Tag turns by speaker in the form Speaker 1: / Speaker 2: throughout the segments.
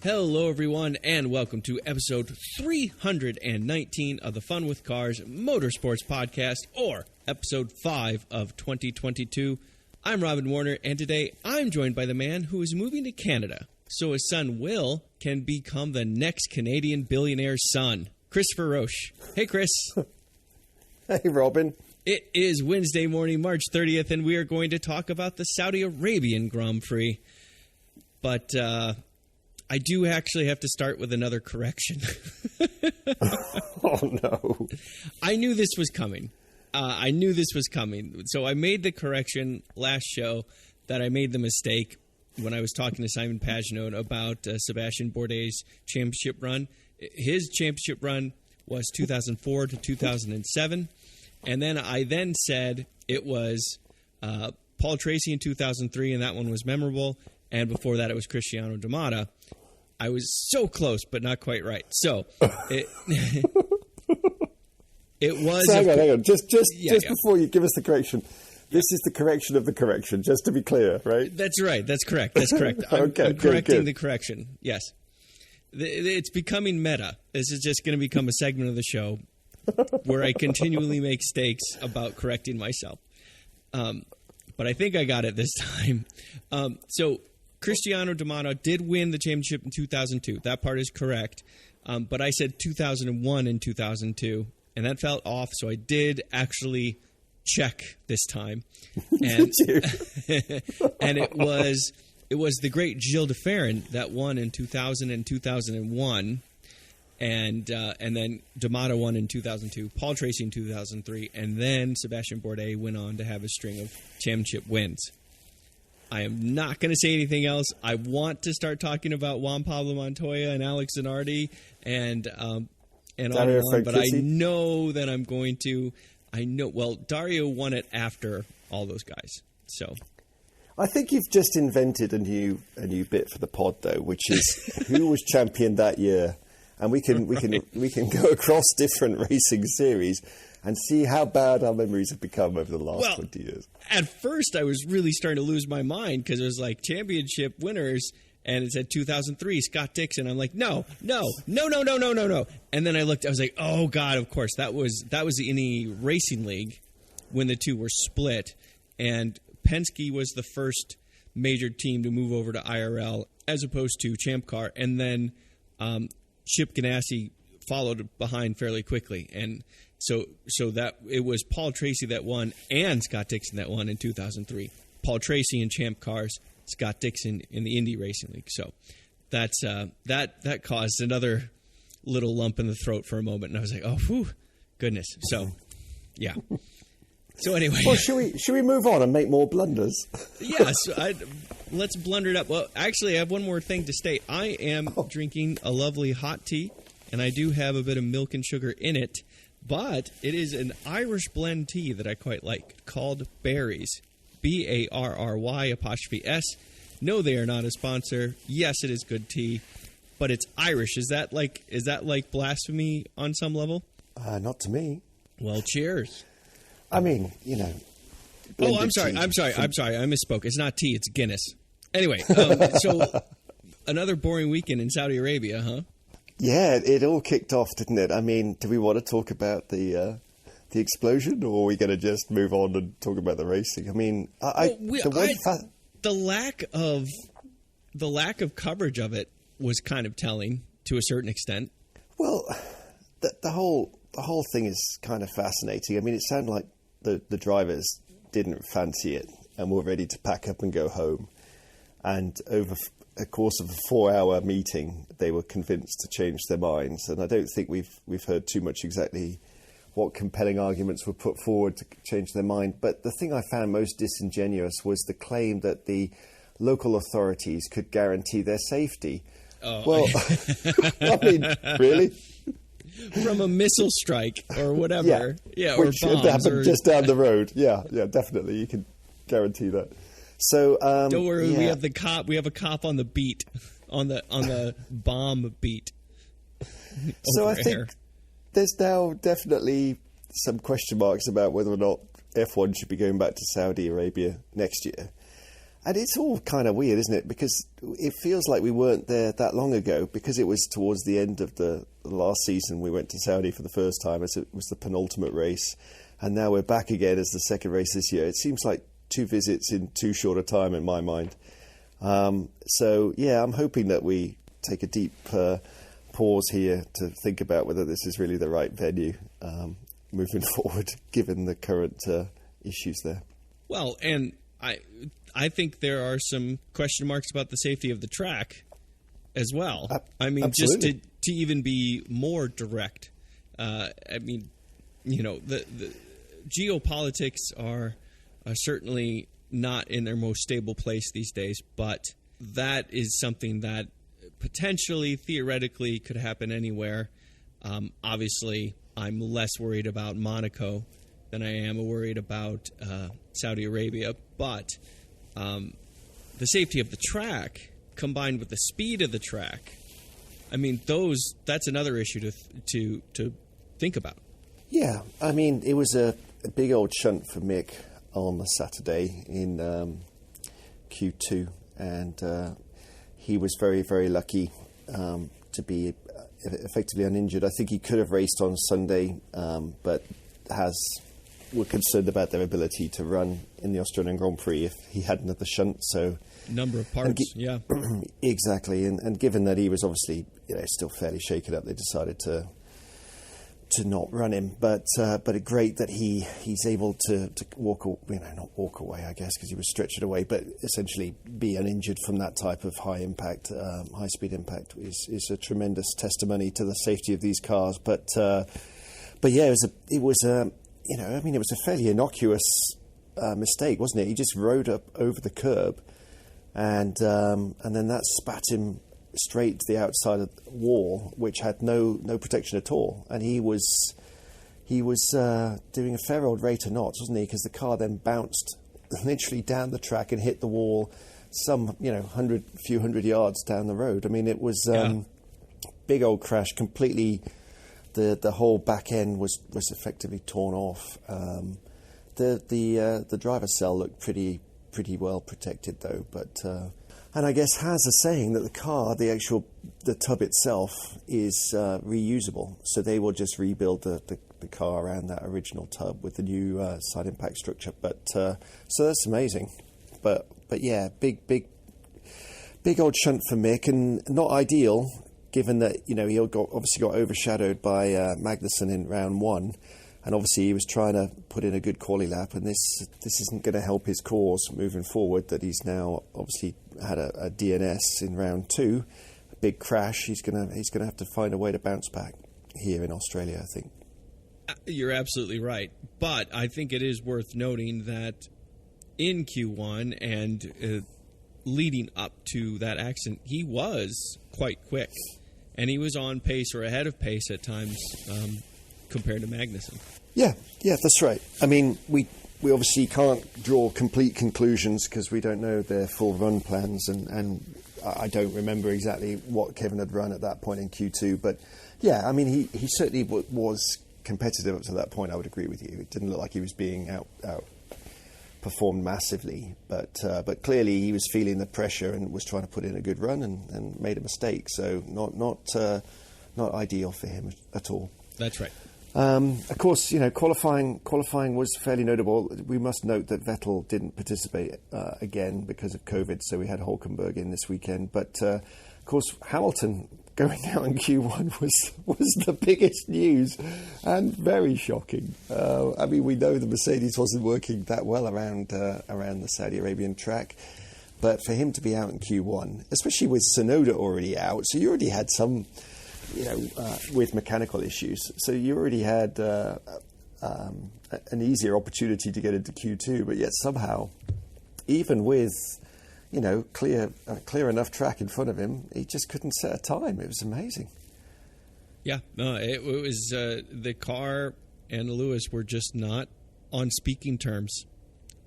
Speaker 1: Hello, everyone, and welcome to episode 319 of the Fun with Cars Motorsports Podcast, or episode 5 of 2022. I'm Robin Warner, and today I'm joined by the man who is moving to Canada so his son Will can become the next Canadian billionaire's son, Christopher Roche. Hey, Chris.
Speaker 2: Hey, Robin.
Speaker 1: It is Wednesday morning, March 30th, and we are going to talk about the Saudi Arabian Grand Prix. But I do actually have to start with another correction.
Speaker 2: Oh, no.
Speaker 1: I knew this was coming. So I made the correction last show that I made the mistake when I was talking to Simon Pagenaud about Sébastien Bourdais' championship run. His championship run was 2004 to 2007. And then I said it was Paul Tracy in 2003, and that one was memorable. And before that, it was Cristiano D'Amata. I was so close, but not quite right. So it was.
Speaker 2: So hang on. Just before you give us the correction, this is the correction of the correction. Just to be clear, right?
Speaker 1: That's right. That's correct. I'm correcting the correction. Yes, it's becoming meta. This is just going to become a segment of the show where I continually make mistakes about correcting myself. But I think I got it this time. So Cristiano D'Amata did win the championship in 2002. That part is correct. But I said 2001 and 2002, and that felt off. So I did actually check this time. And, and it was the great Gilles de Ferran that won in 2000 and 2001. And then D'Amata won in 2002, Paul Tracy in 2003, and then Sébastien Bourdais went on to have a string of championship wins. I am not going to say anything else. I want to start talking about Juan Pablo Montoya and Alex Zanardi and on and on, but I know that I'm going to. Well, Dario won it after all those guys, so.
Speaker 2: I think you've just invented a new bit for the pod, though, which is who was champion that year. And we can go across different racing series and see how bad our memories have become over the last 20 years.
Speaker 1: At first, I was really starting to lose my mind because it was like championship winners, and it said 2003, Scott Dixon. I'm like, no. And then I looked, I was like, oh, God, of course. That was the Indy Racing League when the two were split. And Penske was the first major team to move over to IRL as opposed to Champ Car. And then Chip Ganassi followed behind fairly quickly, and so that it was Paul Tracy that won and Scott Dixon that won in 2003. Paul Tracy in Champ Cars, Scott Dixon in the Indy Racing League. So that's that caused another little lump in the throat for a moment, and I was like, oh, whew, goodness. So yeah. So anyway,
Speaker 2: well, should we move on and make more blunders?
Speaker 1: Yes, let's blunder it up. Well, actually, I have one more thing to state. I am drinking a lovely hot tea, and I do have a bit of milk and sugar in it, but it is an Irish blend tea that I quite like called Barry's, BARRY''S. No, they are not a sponsor. Yes, it is good tea, but it's Irish. Is that like blasphemy on some level?
Speaker 2: Not to me.
Speaker 1: Well, cheers.
Speaker 2: I mean,
Speaker 1: Oh, I'm sorry. I misspoke. It's not tea. It's Guinness. Anyway, so another boring weekend in Saudi Arabia, huh?
Speaker 2: Yeah, it all kicked off, didn't it? I mean, do we want to talk about the explosion, or are we going to just move on and talk about the racing? I mean,
Speaker 1: the lack of coverage of it was kind of telling to a certain extent.
Speaker 2: Well, the whole thing is kind of fascinating. I mean, it sounded like the drivers didn't fancy it and were ready to pack up and go home. And over a course of a 4-hour meeting, they were convinced to change their minds. And I don't think we've heard too much exactly what compelling arguments were put forward to change their mind. But the thing I found most disingenuous was the claim that the local authorities could guarantee their safety.
Speaker 1: Oh.
Speaker 2: Well, I mean, really?
Speaker 1: From a missile strike or whatever. Yeah,
Speaker 2: which
Speaker 1: or bombs.
Speaker 2: Happened just down the road. Yeah, definitely. You can guarantee that. So
Speaker 1: don't worry, we have the cop. We have a cop on the beat, on the bomb beat.
Speaker 2: So I think there's now definitely some question marks about whether or not F1 should be going back to Saudi Arabia next year. And it's all kind of weird, isn't it? Because it feels like we weren't there that long ago, because it was towards the end of the last season we went to Saudi for the first time, as it was the penultimate race. And now we're back again as the second race this year. It seems like 2 visits in too short a time in my mind. So, yeah, I'm hoping that we take a deep pause here to think about whether this is really the right venue moving forward, given the current issues there.
Speaker 1: Well, and I think there are some question marks about the safety of the track as well. I mean,
Speaker 2: absolutely.
Speaker 1: Just to even be more direct. I mean, you know, the geopolitics are certainly not in their most stable place these days, but that is something that potentially, theoretically, could happen anywhere. Obviously, I'm less worried about Monaco than I am worried about Saudi Arabia, but the safety of the track combined with the speed of the track, I mean, that's another issue to think about.
Speaker 2: Yeah, I mean, it was a big old shunt for Mick on the Saturday in Q2, and he was very, very lucky to be effectively uninjured. I think he could have raced on Sunday, but were concerned about their ability to run in the Australian Grand Prix if he hadn't had the shunt. So
Speaker 1: number of parts, yeah,
Speaker 2: exactly. And given that he was obviously still fairly shaken up, they decided to not run him. But great that he's able to not walk away, I guess, because he was stretched away, but essentially be uninjured from that type of high speed impact is a tremendous testimony to the safety of these cars. But yeah, it was a fairly innocuous mistake, wasn't it? He just rode up over the curb, and then that spat him straight to the outside of the wall, which had no protection at all. And he was doing a fair old rate of knots, wasn't he? Because the car then bounced literally down the track and hit the wall some few hundred yards down the road. I mean, it was big old crash, completely. The whole back end was effectively torn off. The driver's cell looked pretty well protected though, but and I guess Haas is saying that the tub itself is reusable, so they will just rebuild the car around that original tub with the new side impact structure. But so that's amazing. But yeah, big old shunt for Mick, and not ideal, given that he obviously got overshadowed by Magnussen in round 1, and obviously he was trying to put in a good quali lap, and this isn't going to help his cause moving forward. That he's now obviously had a DNS in round 2, a big crash. He's gonna have to find a way to bounce back here in Australia, I think.
Speaker 1: You're absolutely right, but I think it is worth noting that in Q1 and leading up to that accident, he was quite quick. And he was on pace or ahead of pace at times compared to Magnussen.
Speaker 2: Yeah, that's right. I mean, we obviously can't draw complete conclusions because we don't know their full run plans, and I don't remember exactly what Kevin had run at that point in Q2. But yeah, I mean, he certainly was competitive up to that point. I would agree with you. It didn't look like he was being out performed massively, but clearly he was feeling the pressure and was trying to put in a good run and made a mistake. So not ideal for him at all.
Speaker 1: That's right.
Speaker 2: Of course, qualifying was fairly notable. We must note that Vettel didn't participate again because of COVID, so we had Hulkenberg in this weekend. But of course, Hamilton going out in Q1 was the biggest news, and very shocking. I mean, we know the Mercedes wasn't working that well around the Saudi Arabian track, but for him to be out in Q1, especially with Tsunoda already out, so you already had some, with mechanical issues, so you already had an easier opportunity to get into Q2, but yet somehow, even with clear enough track in front of him, he just couldn't set a time. It was amazing.
Speaker 1: Yeah, no, it was the car and Lewis were just not on speaking terms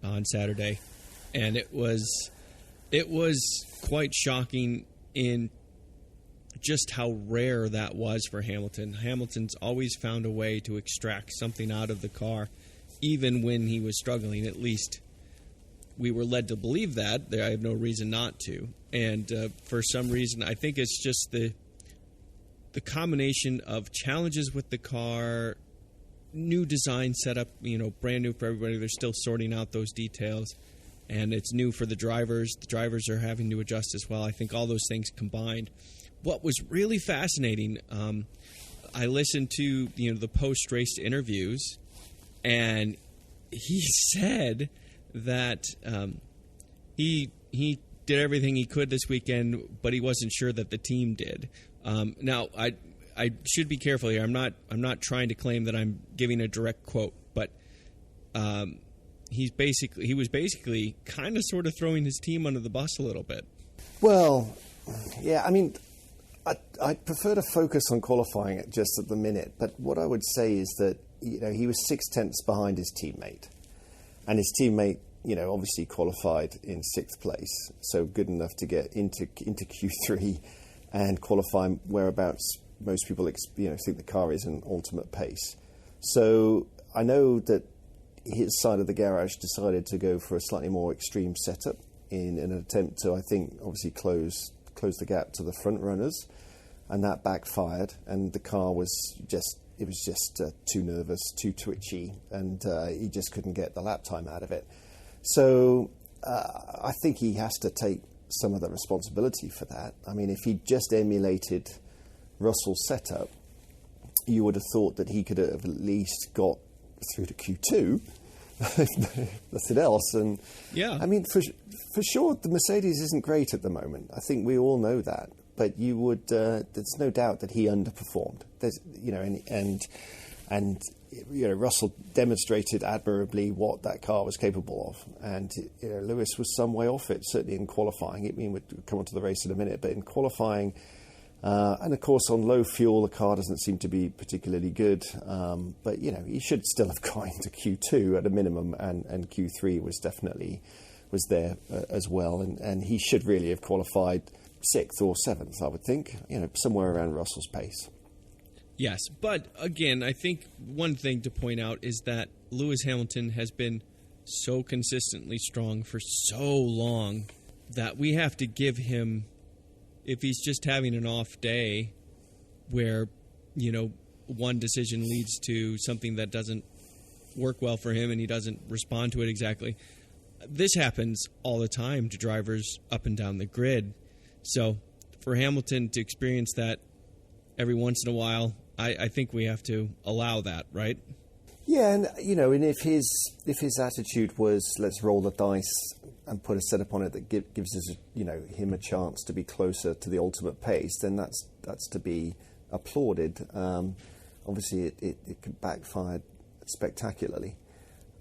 Speaker 1: on Saturday, and it was quite shocking in just how rare that was for Hamilton. Hamilton's always found a way to extract something out of the car, even when he was struggling, at least we were led to believe that. I have no reason not to. And for some reason, I think it's just the combination of challenges with the car, new design setup, brand new for everybody. They're still sorting out those details. And it's new for the drivers. The drivers are having to adjust as well. I think all those things combined. What was really fascinating, I listened to the post-race interviews, and he said that he did everything he could this weekend, but he wasn't sure that the team did. Now, I should be careful here. I'm not trying to claim that I'm giving a direct quote, but he was basically kind of sort of throwing his team under the bus a little bit.
Speaker 2: Well, yeah, I mean, I prefer to focus on qualifying it just at the minute, but what I would say is that he was 0.6 behind his teammate, and his teammate obviously qualified in 6th place, so good enough to get into Q3 and qualify whereabouts most people think the car is in ultimate pace. So I know that his side of the garage decided to go for a slightly more extreme setup in an attempt to, I think, obviously close the gap to the front runners, and that backfired, and the car was just too nervous, too twitchy, and he just couldn't get the lap time out of it. So I think he has to take some of the responsibility for that. I mean, if he just emulated Russell's setup, you would have thought that he could have at least got through to Q2, nothing else. And
Speaker 1: yeah,
Speaker 2: I mean, for sure, the Mercedes isn't great at the moment. I think we all know that. But you would, there's no doubt that he underperformed. There's, and Russell demonstrated admirably what that car was capable of. And Lewis was some way off it, certainly in qualifying. I mean, we'll come on to the race in a minute, but in qualifying, and of course on low fuel, the car doesn't seem to be particularly good. But he should still have gone to Q2 at a minimum, and Q3 was definitely there as well. And he should really have qualified 6th or 7th, I would think, somewhere around Russell's pace.
Speaker 1: Yes, but again, I think one thing to point out is that Lewis Hamilton has been so consistently strong for so long that we have to give him, if he's just having an off day where, one decision leads to something that doesn't work well for him and he doesn't respond to it exactly. This happens all the time to drivers up and down the grid. So for Hamilton to experience that every once in a while, I think we have to allow that, right?
Speaker 2: Yeah, and and if his attitude was let's roll the dice and put a setup on it that gives us him a chance to be closer to the ultimate pace, then that's to be applauded. Obviously, it could backfire spectacularly,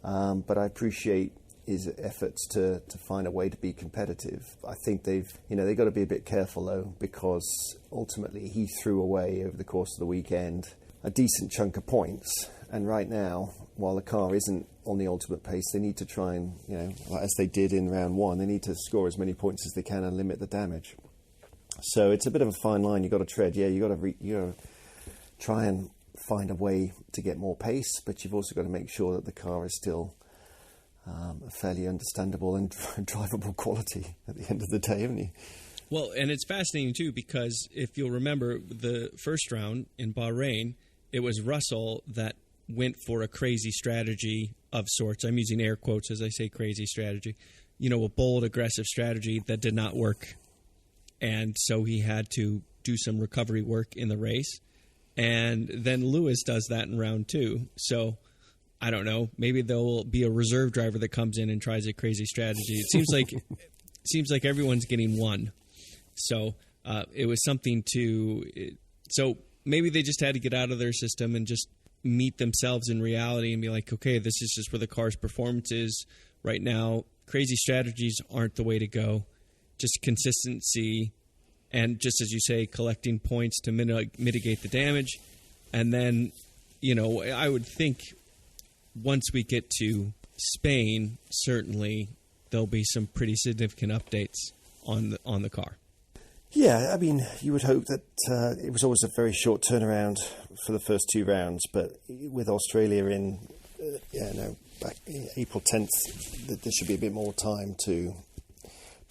Speaker 2: but I appreciate his efforts to find a way to be competitive. I think they've got to be a bit careful though, because ultimately he threw away over the course of the weekend a decent chunk of points. And right now, while the car isn't on the ultimate pace, they need to try and, as they did in round 1, they need to score as many points as they can and limit the damage. So it's a bit of a fine line you've got to tread. Yeah, you've got to try and find a way to get more pace, but you've also got to make sure that the car is still a fairly understandable and drivable quality at the end of the day, haven't you?
Speaker 1: Well, and it's fascinating, too, because if you'll remember the first round in Bahrain, it was Russell that went for a crazy strategy of sorts. I'm using air quotes as I say crazy strategy. A bold, aggressive strategy that did not work. And so he had to do some recovery work in the race. And then Lewis does that in round 2. So I don't know. Maybe there will be a reserve driver that comes in and tries a crazy strategy. It seems like everyone's getting one. So it was something so maybe they just had to get out of their system and just meet themselves in reality and be like, okay, this is just where the car's performance is right now. Crazy strategies aren't the way to go. Just consistency and, just as you say, collecting points to mitigate the damage. And then, I would think once we get to Spain, certainly there'll be some pretty significant updates on the car.
Speaker 2: Yeah, I mean, you would hope that it was always a very short turnaround for the first 2 rounds, but with Australia in back April 10th, there should be a bit more time to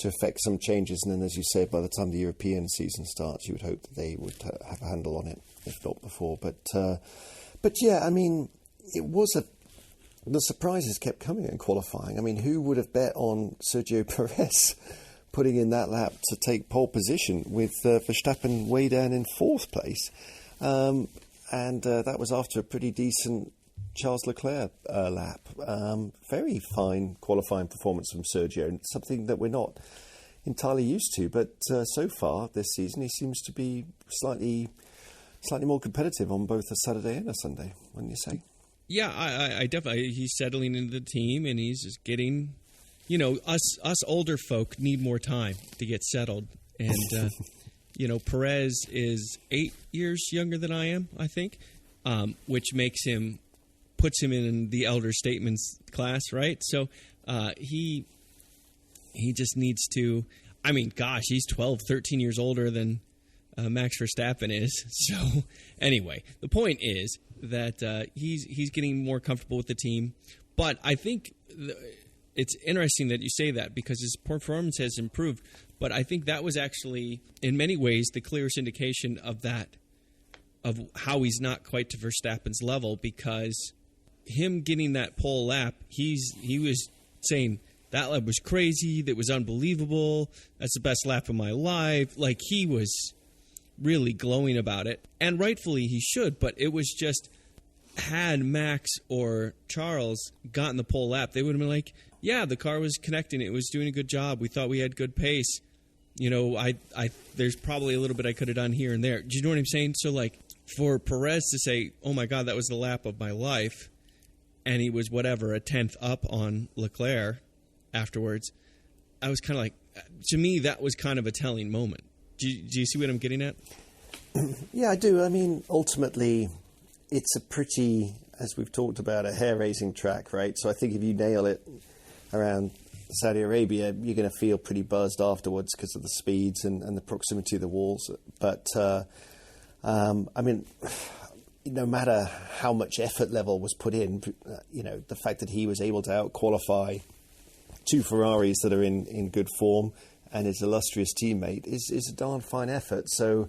Speaker 2: affect some changes. And then, as you say, by the time the European season starts, you would hope that they would have a handle on it, if not before. But yeah, I mean, the surprises kept coming in qualifying. I mean, who would have bet on Sergio Perez putting in that lap to take pole position with Verstappen way down in fourth place? And that was after a pretty decent Charles Leclerc lap. Very fine qualifying performance from Sergio, something that we're not entirely used to. But so far this season, he seems to be slightly more competitive on both a Saturday and a Sunday, wouldn't you say?
Speaker 1: Yeah, I definitely. He's settling into the team, and he's just getting. Us older folk need more time to get settled, and Perez is 8 years younger than I am, I think, which puts him in the elder statements class, right? So he just needs to. I mean, gosh, he's 12, 13 years older than Max Verstappen is. So anyway, the point is that he's getting more comfortable with the team. But I think it's interesting that you say that because his performance has improved. But I think that was actually, in many ways, the clearest indication of how he's not quite to Verstappen's level, because him getting that pole lap, he was saying that lap was crazy, that was unbelievable, that's the best lap of my life. Like, he was really glowing about it, and rightfully he should, but it was just, had Max or Charles gotten the pole lap, they would have been like, yeah, the car was connecting, it was doing a good job, we thought we had good pace, there's probably a little bit I could have done here and there. Do you know what I'm saying? So, like, for Perez to say, oh my God, that was the lap of my life, and he was a tenth up on Leclerc afterwards, I was kind of like, to me, that was kind of a telling moment. Do you see what I'm getting at?
Speaker 2: Yeah, I do. I mean, ultimately, it's a pretty, as we've talked about, a hair-raising track, right? So I think if you nail it around Saudi Arabia, you're going to feel pretty buzzed afterwards because of the speeds and the proximity of the walls. But, I mean, no matter how much effort level was put in, the fact that he was able to out-qualify two Ferraris that are in good form and his illustrious teammate is a darn fine effort. So,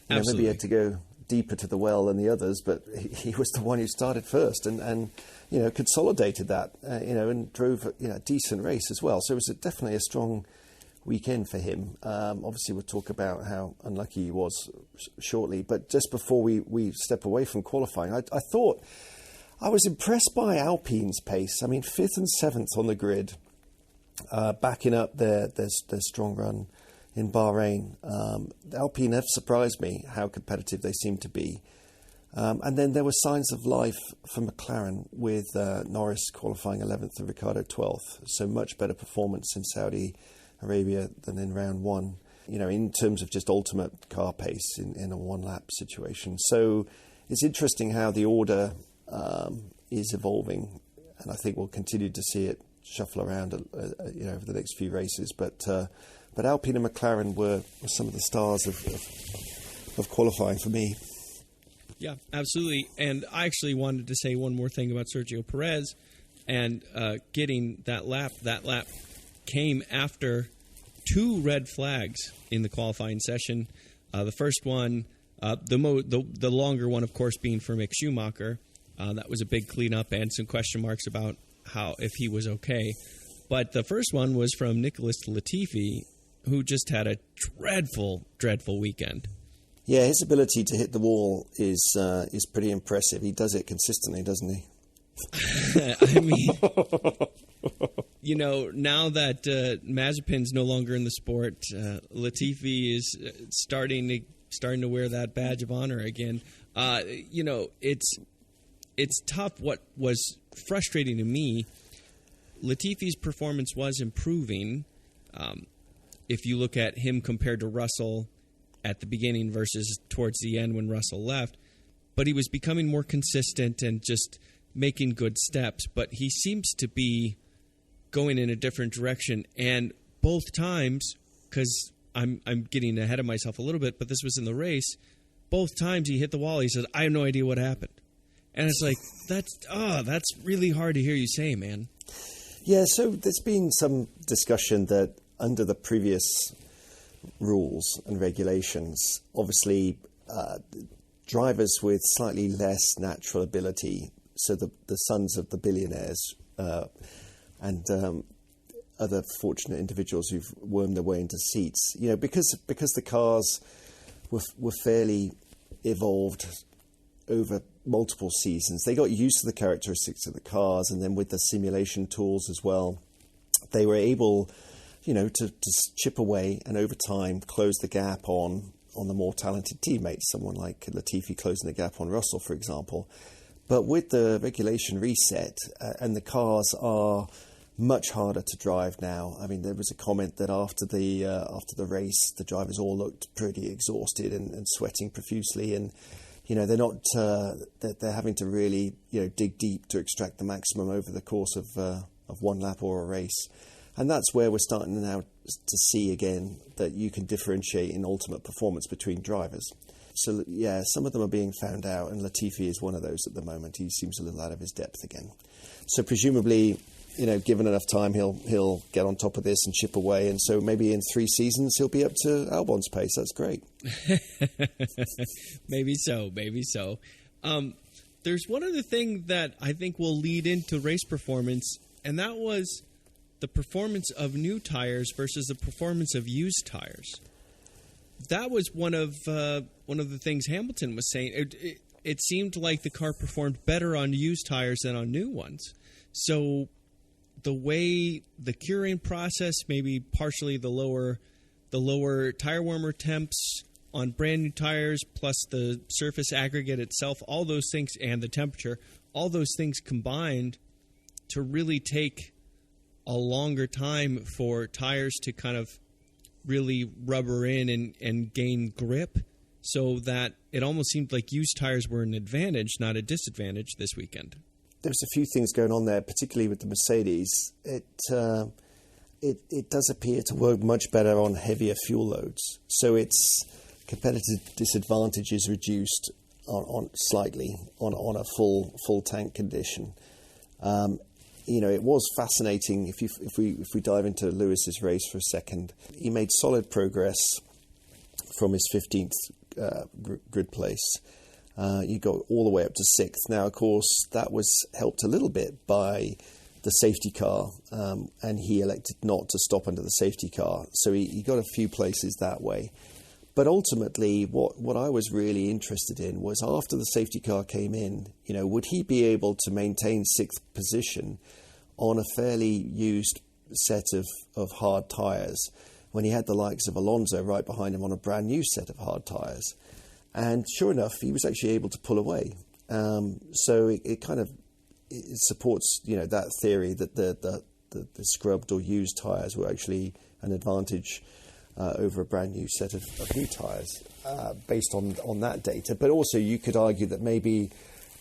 Speaker 2: maybe he had to go deeper to the well than the others, but he was the one who started first and consolidated that, and drove a decent race as well. So it was definitely a strong weekend for him. Obviously, we'll talk about how unlucky he was shortly, but just before we step away from qualifying, I thought I was impressed by Alpine's pace. I mean, 5th and 7th on the grid, backing up their strong run in Bahrain. Alpine have surprised me how competitive they seem to be. And then there were signs of life for McLaren with Norris qualifying 11th and Ricciardo 12th. So much better performance in Saudi Arabia than in round one, in terms of just ultimate car pace in a one-lap situation. So it's interesting how the order is evolving, and I think we'll continue to see it shuffle around, over the next few races. But Alpine and McLaren were some of the stars of qualifying for me.
Speaker 1: Yeah, absolutely. And I actually wanted to say one more thing about Sergio Perez and getting that lap. That lap came after two red flags in the qualifying session. The first one, the longer one, of course, being for Mick Schumacher. That was a big cleanup and some question marks about if he was okay. But the first one was from Nicholas Latifi, who just had a dreadful weekend.
Speaker 2: Yeah, his ability to hit the wall is pretty impressive. He does it consistently, doesn't he?
Speaker 1: I mean, now that Mazepin's no longer in the sport, Latifi is starting to wear that badge of honor again. It's tough. What was frustrating to me, Latifi's performance was improving. If you look at him compared to Russell at the beginning versus towards the end when Russell left, but he was becoming more consistent and just making good steps. But he seems to be going in a different direction. And both times, because I'm getting ahead of myself a little bit, but this was in the race, both times he hit the wall, he said, I have no idea what happened. And it's like, that's really hard to hear you say, man.
Speaker 2: Yeah, so there's been some discussion that under the previous rules and regulations, obviously drivers with slightly less natural ability, so the sons of the billionaires and other fortunate individuals who've wormed their way into seats, because the cars were fairly evolved over multiple seasons, they got used to the characteristics of the cars, and then with the simulation tools as well, they were able, to chip away and over time close the gap on the more talented teammates, someone like Latifi closing the gap on Russell, for example. But with the regulation reset, and the cars are much harder to drive now. I mean, there was a comment that after the race, the drivers all looked pretty exhausted and sweating profusely, and they're not. They're having to really dig deep to extract the maximum over the course of one lap or a race, and that's where we're starting now to see again that you can differentiate in ultimate performance between drivers. So yeah, some of them are being found out, and Latifi is one of those at the moment. He seems a little out of his depth again. So presumably, given enough time, he'll get on top of this and chip away, and so maybe in 3 seasons he'll be up to Albon's pace. That's great.
Speaker 1: Maybe so. There's one other thing that I think will lead into race performance, and that was the performance of new tires versus the performance of used tires. That was one of the things Hamilton was saying. It seemed like the car performed better on used tires than on new ones. So the way the curing process, maybe partially the lower tire warmer temps on brand new tires, plus the surface aggregate itself, all those things, and the temperature, all those things combined to really take a longer time for tires to kind of really rubber in and gain grip, so that it almost seemed like used tires were an advantage, not a disadvantage this weekend.
Speaker 2: There's a few things going on there, particularly with the Mercedes. It does appear to work much better on heavier fuel loads. So its competitive disadvantage is reduced on slightly on a full tank condition. It was fascinating. If we dive into Lewis's race for a second, he made solid progress from his 15th grid place. You got all the way up to 6th. Now, of course, that was helped a little bit by the safety car, and he elected not to stop under the safety car. So he got a few places that way. But ultimately, what I was really interested in was after the safety car came in, would he be able to maintain 6th position on a fairly used set of hard tyres when he had the likes of Alonso right behind him on a brand new set of hard tyres? And sure enough, he was actually able to pull away. So it supports that theory that the scrubbed or used tyres were actually an advantage over a brand new set of new tyres based on that data. But also you could argue that maybe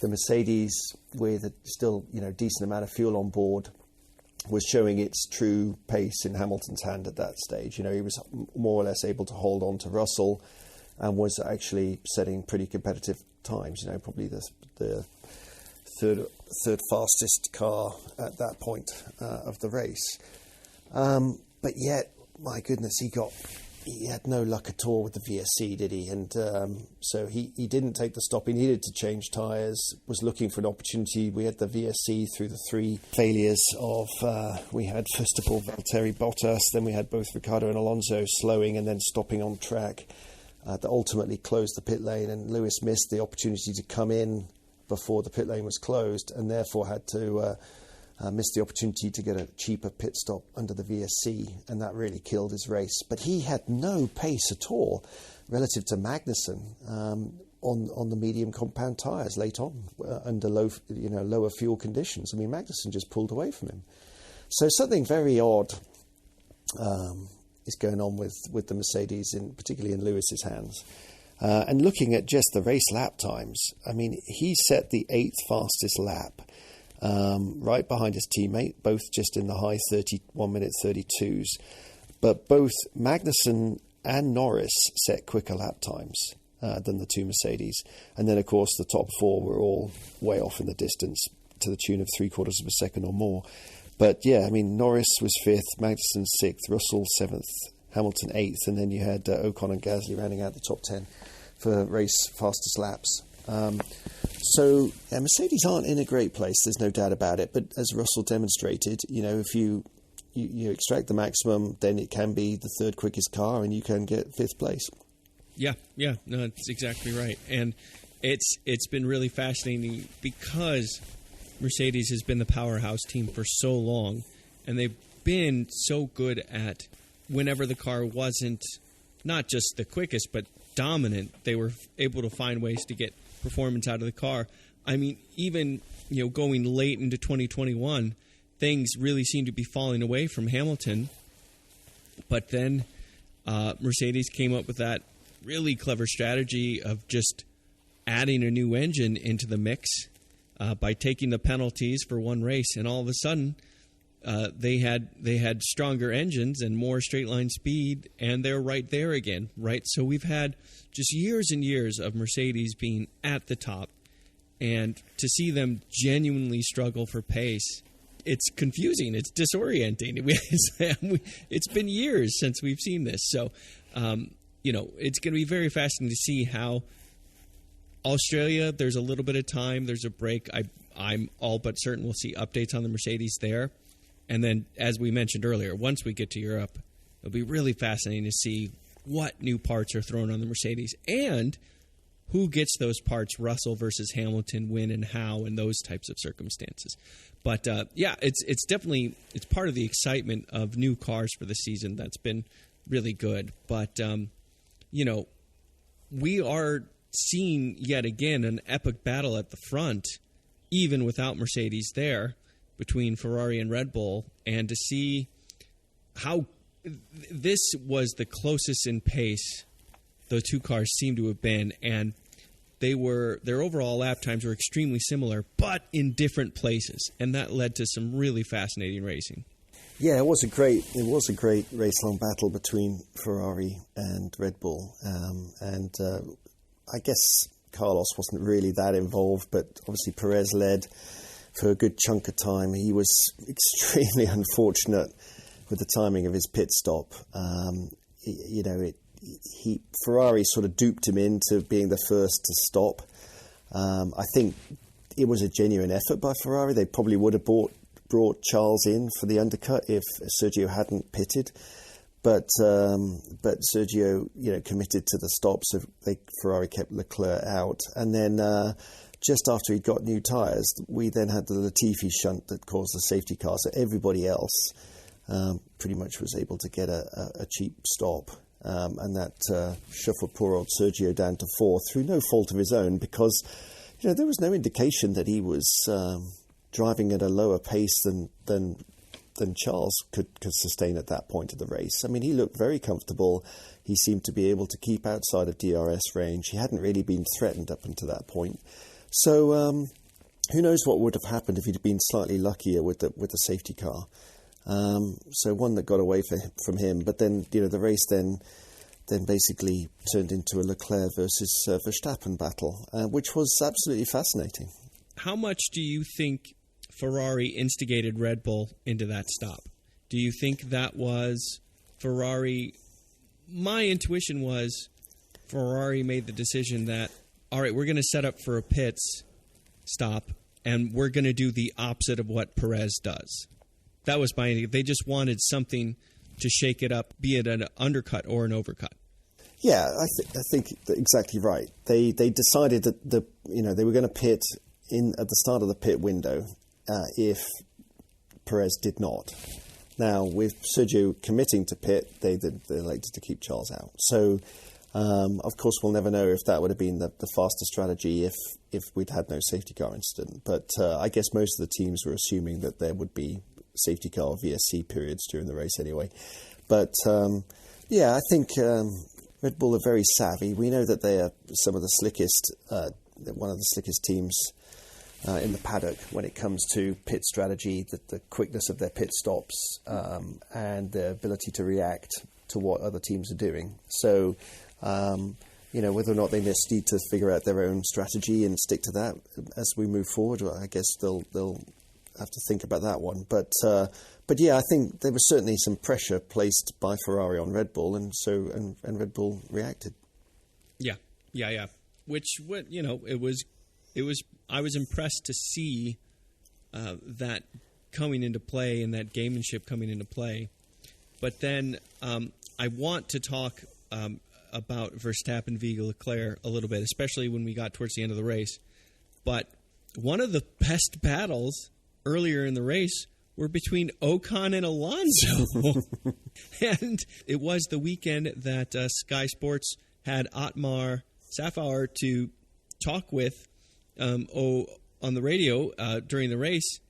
Speaker 2: the Mercedes, with a still decent amount of fuel on board, was showing its true pace in Hamilton's hand at that stage. He was more or less able to hold on to Russell and was actually setting pretty competitive times. Probably the third fastest car at that point of the race. But yet, my goodness, he had no luck at all with the VSC, did he? And so he didn't take the stop. He needed to change tyres, was looking for an opportunity. We had the VSC through the 3 failures of, we had first of all Valtteri Bottas, then we had both Ricciardo and Alonso slowing and then stopping on track. That ultimately closed the pit lane, and Lewis missed the opportunity to come in before the pit lane was closed, and therefore had to missed the opportunity to get a cheaper pit stop under the VSC, and that really killed his race. But he had no pace at all relative to Magnussen on the medium compound tyres late on under lower fuel conditions. I mean, Magnussen just pulled away from him. So something very odd is going on with the Mercedes, particularly in Lewis's hands. And looking at just the race lap times, I mean, he set the 8th fastest lap. Right behind his teammate, both just in the high 31-minute 32s. But both Magnussen and Norris set quicker lap times. than the two Mercedes. And then, of course, the top four were all way off in the distance to the tune of 0.75 of a second or more. But, yeah, I mean, Norris was 5th, Magnussen 6th, Russell 7th, Hamilton 8th, and then you had Ocon and Gasly rounding out the top 10 for race fastest laps. So Mercedes aren't in a great place, there's no doubt about it. But as Russell demonstrated, if you extract the maximum, then it can be the third quickest car and you can get 5th place.
Speaker 1: Yeah, no, that's exactly right. And it's been really fascinating because Mercedes has been the powerhouse team for so long, and they've been so good at whenever the car wasn't not just the quickest but dominant, they were able to find ways to get performance out of the car. I mean, even going late into 2021, things really seemed to be falling away from Hamilton, but then Mercedes came up with that really clever strategy of just adding a new engine into the mix by taking the penalties for one race, and all of a sudden they had stronger engines and more straight line speed, and they're right there again, right? So we've had just years and years of Mercedes being at the top, and to see them genuinely struggle for pace, it's confusing, it's disorienting. It's been years since we've seen this, so it's going to be very fascinating to see how Australia, there's a little bit of time, there's a break. I'm all but certain we'll see updates on the Mercedes there. And then, as we mentioned earlier, once we get to Europe, it'll be really fascinating to see what new parts are thrown on the Mercedes and who gets those parts, Russell versus Hamilton, when and how, and those types of circumstances. But, it's definitely it's part of the excitement of new cars for the season that's been really good. But, we are seeing yet again an epic battle at the front, even without Mercedes there, between Ferrari and Red Bull, and to see how this was the closest in pace the two cars seem to have been, and their overall lap times were extremely similar, but in different places, and that led to some really fascinating racing.
Speaker 2: Yeah, it was a great race-long battle between Ferrari and Red Bull, and I guess Carlos wasn't really that involved, but obviously Perez led for a good chunk of time. He was extremely unfortunate with the timing of his pit stop. Ferrari sort of duped him into being the first to stop. I think it was a genuine effort by Ferrari. They probably would have brought Charles in for the undercut if Sergio hadn't pitted. But Sergio, committed to the stop, so Ferrari kept Leclerc out. And then just after he got new tyres, we then had the Latifi shunt that caused the safety car. So everybody else pretty much was able to get a cheap stop. And that shuffled poor old Sergio down to 4th through no fault of his own, because there was no indication that he was driving at a lower pace than Charles could sustain at that point of the race. I mean, he looked very comfortable. He seemed to be able to keep outside of DRS range. He hadn't really been threatened up until that point. So who knows what would have happened if he'd been slightly luckier with the safety car. So one that got away from him. But then, the race then basically turned into a Leclerc versus Verstappen battle, which was absolutely fascinating.
Speaker 1: How much do you think Ferrari instigated Red Bull into that stop? Do you think that was Ferrari? My intuition was Ferrari made the decision that, all right, we're going to set up for a pits stop, and we're going to do the opposite of what Perez does. That was my idea. They just wanted something to shake it up, be it an undercut or an overcut.
Speaker 2: Yeah, I think exactly right. They decided that they were going to pit in at the start of the pit window if Perez did not. Now, with Sergio committing to pit, they elected to keep Charles out. So, of course, we'll never know if that would have been the faster strategy if we'd had no safety car incident. But I guess most of the teams were assuming that there would be safety car VSC periods during the race anyway. But, I think Red Bull are very savvy. We know that they are some of the slickest, one of the slickest teams in the paddock when it comes to pit strategy, the quickness of their pit stops, and their ability to react to what other teams are doing. So, whether or not they just need to figure out their own strategy and stick to that as we move forward. I guess they'll have to think about that one. But yeah, I think there was certainly some pressure placed by Ferrari on Red Bull, and Red Bull reacted.
Speaker 1: Yeah. Which it was. I was impressed to see that coming into play and that gamemanship coming into play. But then I want to talk about Verstappen v. Leclerc a little bit, especially when we got towards the end of the race. But one of the best battles earlier in the race were between Ocon and Alonso. And it was the weekend that Sky Sports had Otmar Safar to talk with on the radio during the race.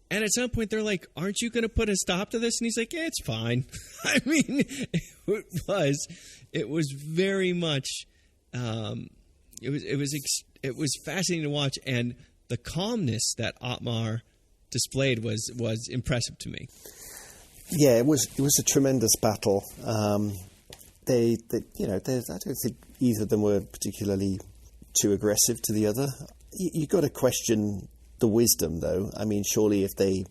Speaker 1: And at some point, they're like, aren't you going to put a stop to this? And he's like, yeah, it's fine. I mean, it was very much, it was fascinating to watch. And the calmness that Otmar displayed was impressive to me.
Speaker 2: Yeah, it was a tremendous battle. I don't think either of them were particularly too aggressive to the other. You got to question the wisdom, though. I mean, surely if they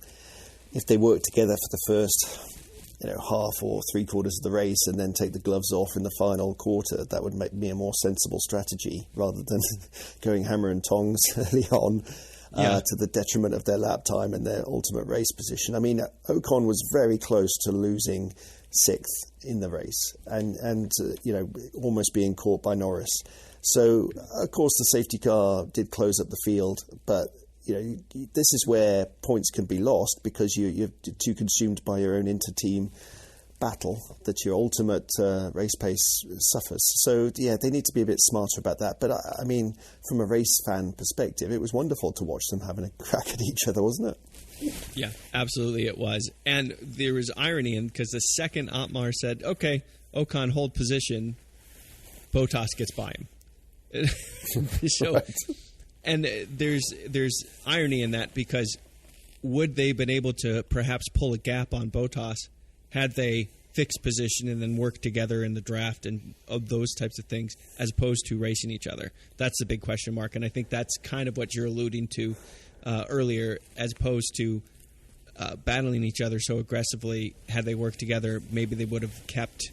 Speaker 2: work together for the first, half or three quarters of the race and then take the gloves off in the final quarter, that would make me a more sensible strategy rather than going hammer and tongs early on to the detriment of their lap time and their ultimate race position. I mean, Ocon was very close to losing sixth in the race and almost being caught by Norris. So, of course, the safety car did close up the field, but this is where points can be lost because you're too consumed by your own inter-team battle that your ultimate race pace suffers. So, yeah, they need to be a bit smarter about that. But, I mean, from a race fan perspective, it was wonderful to watch them having a crack at each other, wasn't it?
Speaker 1: Yeah, absolutely it was. And there was irony in because the second Otmar said, okay, Ocon, hold position, Bottas gets by him. So, right. And there's irony in that because would they have been able to perhaps pull a gap on Bottas had they fixed position and then worked together in the draft and of those types of things as opposed to racing each other? That's the big question mark, and I think that's kind of what you're alluding to earlier, as opposed to battling each other so aggressively. Had they worked together, maybe they would have kept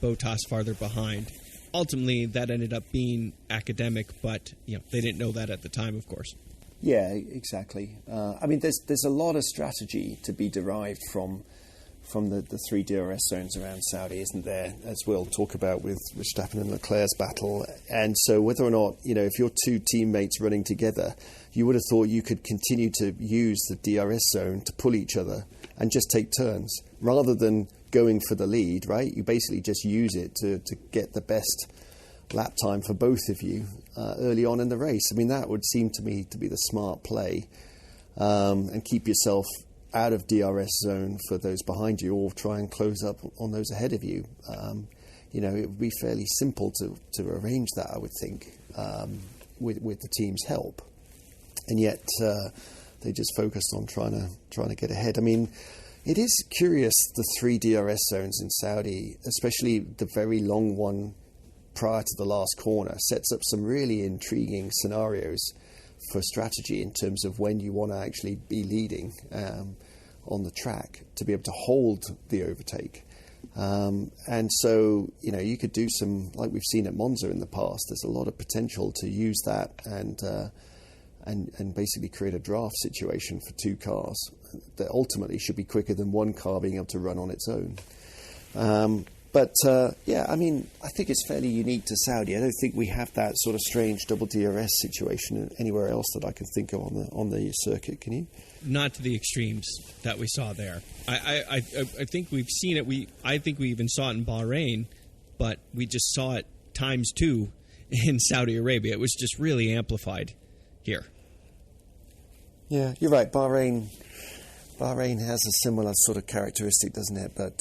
Speaker 1: Bottas farther behind. Ultimately, that ended up being academic, but they didn't know that at the time, of course.
Speaker 2: Yeah, exactly. I mean, there's a lot of strategy to be derived from the three DRS zones around Saudi, isn't there? As we'll talk about with Verstappen and Leclerc's battle. And so, whether or not if your two teammates running together, you would have thought you could continue to use the DRS zone to pull each other and just take turns rather than going for the lead, right? You basically just use it to get the best lap time for both of you early on in the race. I mean, that would seem to me to be the smart play, and keep yourself out of DRS zone for those behind you, or try and close up on those ahead of you. It would be fairly simple to arrange that, I would think, with the team's help. And yet they just focused on trying to get ahead. I mean, it is curious, the three DRS zones in Saudi, especially the very long one prior to the last corner, sets up some really intriguing scenarios for strategy in terms of when you want to actually be leading on the track to be able to hold the overtake. And so, you could do some, like we've seen at Monza in the past, there's a lot of potential to use that and basically create a draft situation for two cars that ultimately should be quicker than one car being able to run on its own. I mean, I think it's fairly unique to Saudi. I don't think we have that sort of strange double DRS situation anywhere else that I can think of on the circuit. Can you?
Speaker 1: Not to the extremes that we saw there. I think we've seen it. I think we even saw it in Bahrain, but we just saw it times two in Saudi Arabia. It was just really amplified here.
Speaker 2: Yeah, you're right. Bahrain has a similar sort of characteristic, doesn't it? But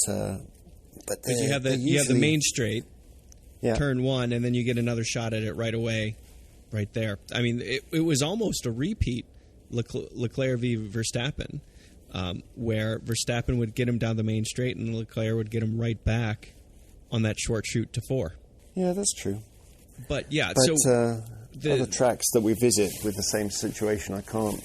Speaker 1: you have the main straight, turn one, and then you get another shot at it right away, right there. I mean, it was almost a repeat, Leclerc v. Verstappen, where Verstappen would get him down the main straight, and Leclerc would get him right back on that short shoot to four.
Speaker 2: Yeah, that's true.
Speaker 1: But yeah,
Speaker 2: other tracks that we visit with the same situation, I can't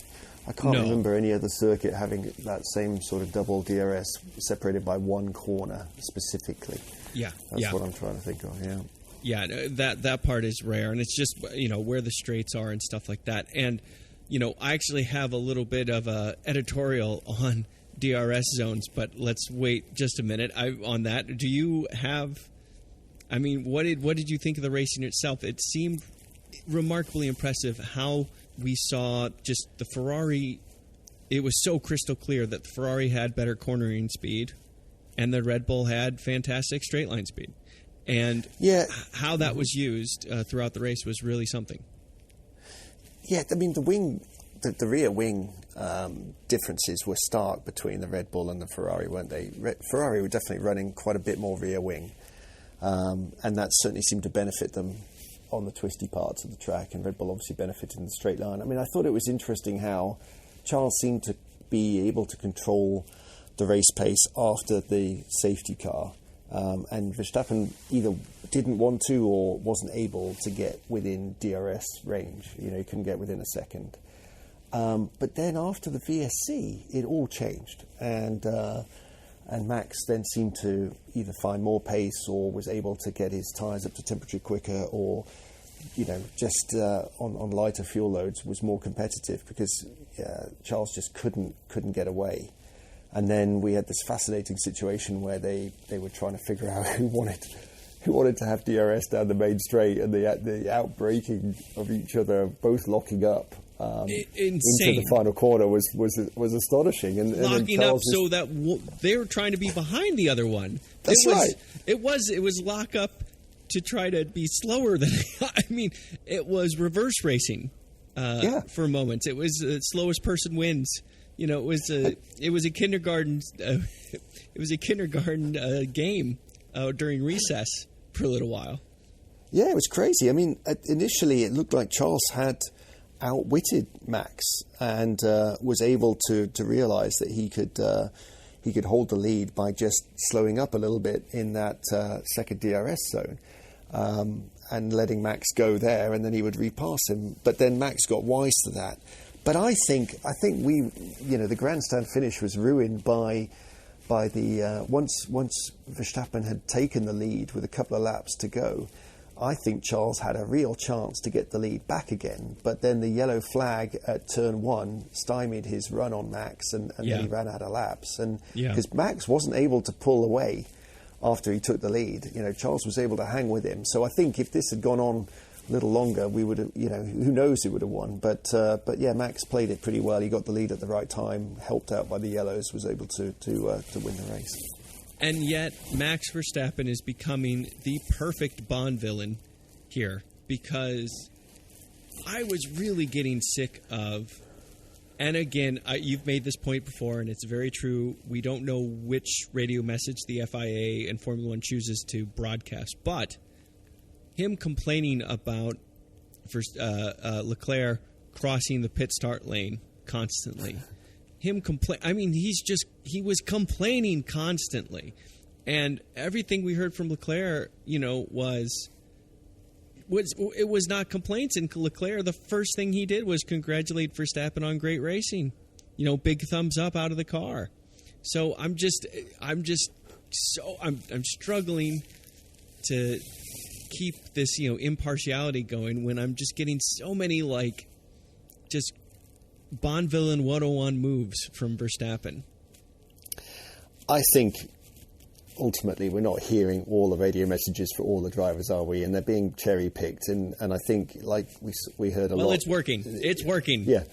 Speaker 2: remember any other circuit having that same sort of double DRS separated by one corner specifically.
Speaker 1: Yeah,
Speaker 2: that's what I'm trying to think of. Yeah.
Speaker 1: Yeah, that part is rare, and it's just where the straights are and stuff like that. And I actually have a little bit of a editorial on DRS zones, but let's wait just a minute on that. Do you have? I mean, what did you think of the racing itself? It seemed remarkably impressive how we saw just the Ferrari. It was so crystal clear that the Ferrari had better cornering speed, and the Red Bull had fantastic straight line speed. And how that was used throughout the race was really something.
Speaker 2: Yeah, I mean, the rear wing differences were stark between the Red Bull and the Ferrari, weren't they? Ferrari were definitely running quite a bit more rear wing, and that certainly seemed to benefit them on the twisty parts of the track, and Red Bull obviously benefited in the straight line. I mean, I thought it was interesting how Charles seemed to be able to control the race pace after the safety car. And Verstappen either didn't want to or wasn't able to get within DRS range. He couldn't get within a second. But then after the VSC, it all changed. And Max then seemed to either find more pace or was able to get his tyres up to temperature quicker, or, just on lighter fuel loads was more competitive because Charles just couldn't get away. And then we had this fascinating situation where they were trying to figure out who wanted to have DRS down the main straight, and the outbraking of each other, both locking up into the final corner was astonishing. And
Speaker 1: locking up so that they were trying to be behind the other one.
Speaker 2: That's right.
Speaker 1: It was lock up to try to be slower than. I mean, it was reverse racing for moments. It was slowest person wins. It was a kindergarten game during recess for a little while.
Speaker 2: Yeah, it was crazy. I mean, initially it looked like Charles had outwitted Max and was able to realise that he could hold the lead by just slowing up a little bit in that second DRS zone and letting Max go there, and then he would repass him. But then Max got wise to that. But I think we, the grandstand finish was ruined by the once Verstappen had taken the lead with a couple of laps to go. I think Charles had a real chance to get the lead back again, but then the yellow flag at turn 1 stymied his run on Max, and then he ran out of laps. And because Max wasn't able to pull away after he took the lead, Charles was able to hang with him. So I think if this had gone on a little longer, we would have, who knows who would have won. But Max played it pretty well. He got the lead at the right time, helped out by the yellows, was able to win the race.
Speaker 1: And yet, Max Verstappen is becoming the perfect Bond villain here, because I was really getting sick of, and again, you've made this point before, and it's very true, we don't know which radio message the FIA and Formula One chooses to broadcast, but him complaining about Leclerc crossing the pit start lane constantly. He was complaining constantly. And everything we heard from Leclerc, was not complaints. And Leclerc, the first thing he did was congratulate Verstappen on great racing. Big thumbs up out of the car. So I'm struggling to keep this, impartiality going when I'm just getting so many just Bond villain 101 moves from Verstappen.
Speaker 2: I think ultimately we're not hearing all the radio messages for all the drivers, are we? And they're being cherry picked, and I think we heard a lot.
Speaker 1: Well, it's working. It's working.
Speaker 2: Yeah.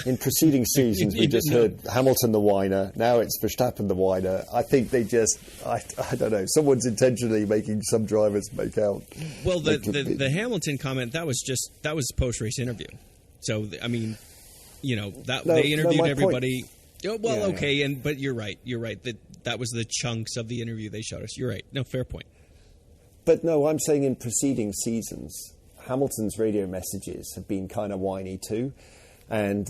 Speaker 2: In preceding seasons, we just heard Hamilton the whiner. Now it's Verstappen the whiner. I think they just, I don't know. Someone's intentionally making some drivers make out.
Speaker 1: Well, the Hamilton comment, that was a post race interview. So I mean, they interviewed everybody. But you're right. You're right. That was the chunks of the interview they showed us. You're right. No, fair point.
Speaker 2: But no, I'm saying in preceding seasons, Hamilton's radio messages have been kind of whiny too, and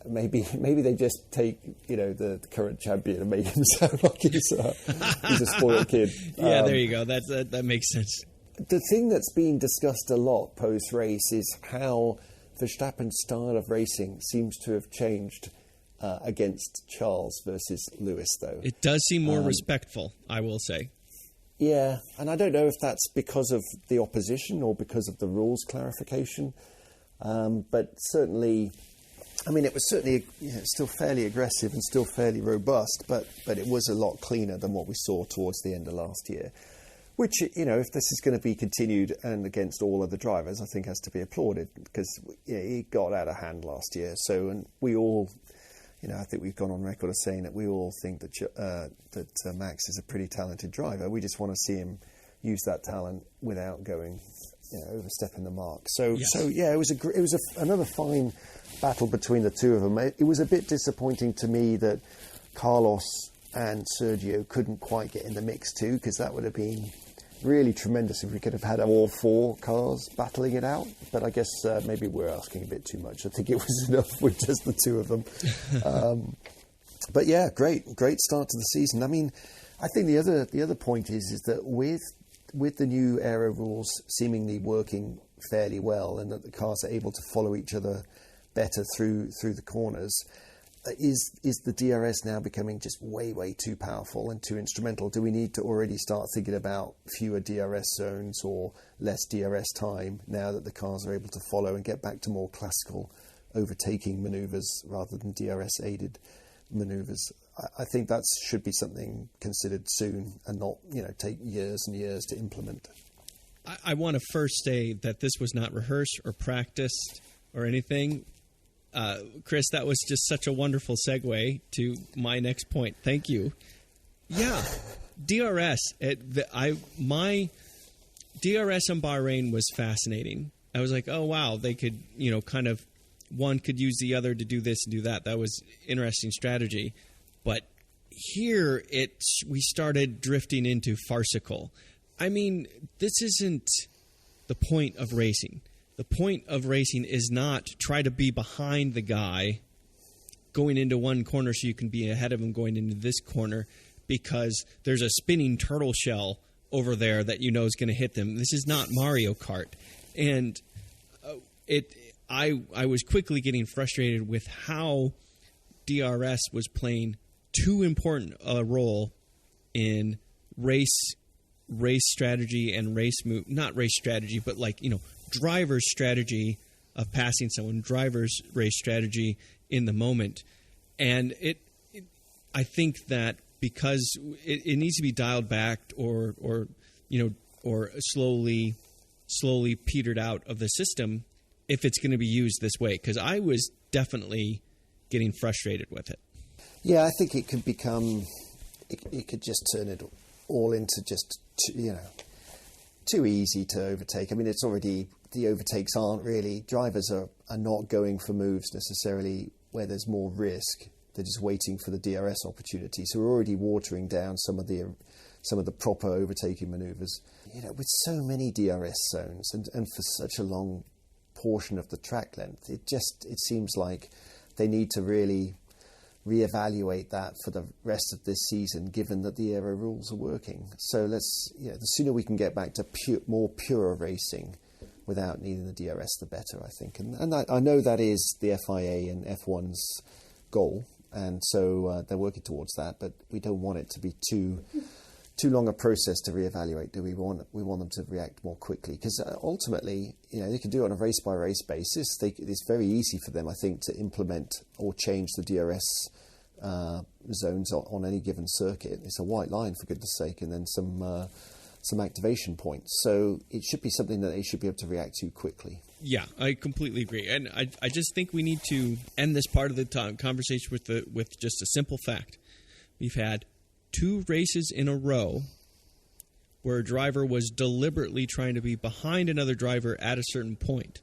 Speaker 2: maybe they just take the current champion and make him sound like he's a spoiled kid.
Speaker 1: Yeah, there you go. That makes sense.
Speaker 2: The thing that's been discussed a lot post-race is how Verstappen's style of racing seems to have changed against Charles versus Lewis, though.
Speaker 1: It does seem more respectful, I will say.
Speaker 2: Yeah, and I don't know if that's because of the opposition or because of the rules clarification, but certainly, I mean, it was certainly still fairly aggressive and still fairly robust, but it was a lot cleaner than what we saw towards the end of last year, which, if this is going to be continued and against all other drivers, I think has to be applauded, because it got out of hand last year. So, and we all... I think we've gone on record as saying that we all think that Max is a pretty talented driver. We just want to see him use that talent without going, overstepping the mark. So it was another fine battle between the two of them. It was a bit disappointing to me that Carlos and Sergio couldn't quite get in the mix too, because that would have been really tremendous if we could have had all four cars battling it out. But I guess maybe we're asking a bit too much. I think it was enough with just the two of them. But yeah, great start to the season. I mean, I think the other point is that with the new aero rules seemingly working fairly well, and that the cars are able to follow each other better through the corners, is the DRS now becoming just way too powerful and too instrumental? Do we need to already start thinking about fewer DRS zones or less DRS time now that the cars are able to follow and get back to more classical overtaking manoeuvres rather than DRS aided manoeuvres? I think that should be something considered soon and not take years and years to implement.
Speaker 1: I want to first say that this was not rehearsed or practiced or anything. Chris, that was just such a wonderful segue to my next point. Thank you. Yeah, DRS. My DRS in Bahrain was fascinating. I was like, oh wow, they could, kind of, one could use the other to do this and do that. That was interesting strategy. But here we started drifting into farcical. I mean, this isn't the point of racing. The point of racing is not try to be behind the guy going into one corner so you can be ahead of him going into this corner because there's a spinning turtle shell over there that is going to hit them. This is not Mario Kart. And I was quickly getting frustrated with how DRS was playing too important a role in race strategy and not race strategy, but driver's strategy of passing someone, driver's race strategy in the moment. And I think that because it needs to be dialed back or slowly petered out of the system if it's going to be used this way, because I was definitely getting frustrated with it.
Speaker 2: Yeah, I think it could become, it could just turn it all into just, too easy to overtake. I mean, it's already, the overtakes aren't really, drivers are not going for moves necessarily where there's more risk. They're just waiting for the DRS opportunity. So we're already watering down some of the proper overtaking manoeuvres. With so many DRS zones and for such a long portion of the track length, it seems like they need to really reevaluate that for the rest of this season, given that the aero rules are working. So the sooner we can get back to more pure racing without needing the DRS, the better, I think. And I know that is the FIA and F1's goal, and so they're working towards that. But we don't want it to be too long a process to reevaluate. Do we want them to react more quickly? Because ultimately, they can do it on a race by race basis. It's very easy for them, I think, to implement or change the DRS zones on any given circuit. It's a white line, for goodness sake, and then some activation points. So it should be something that they should be able to react to quickly. Yeah,
Speaker 1: I completely agree, and I just think we need to end this part of the conversation with just a simple fact. We've had 2 races in a row where a driver was deliberately trying to be behind another driver at a certain point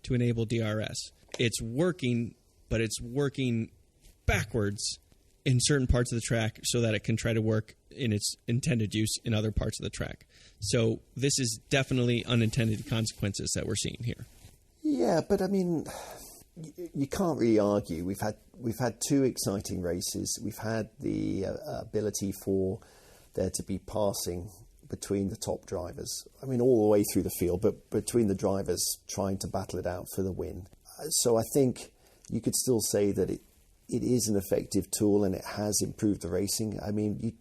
Speaker 1: to enable DRS. It's working, but it's working backwards in certain parts of the track so that it can try to work in its intended use in other parts of the track. So this is definitely unintended consequences that we're seeing here.
Speaker 2: Yeah, but I mean, you can't really argue. We've had 2 exciting races. We've had the ability for there to be passing between the top drivers. I mean, all the way through the field, but between the drivers trying to battle it out for the win. So I think you could still say that it is an effective tool and it has improved the racing. I mean,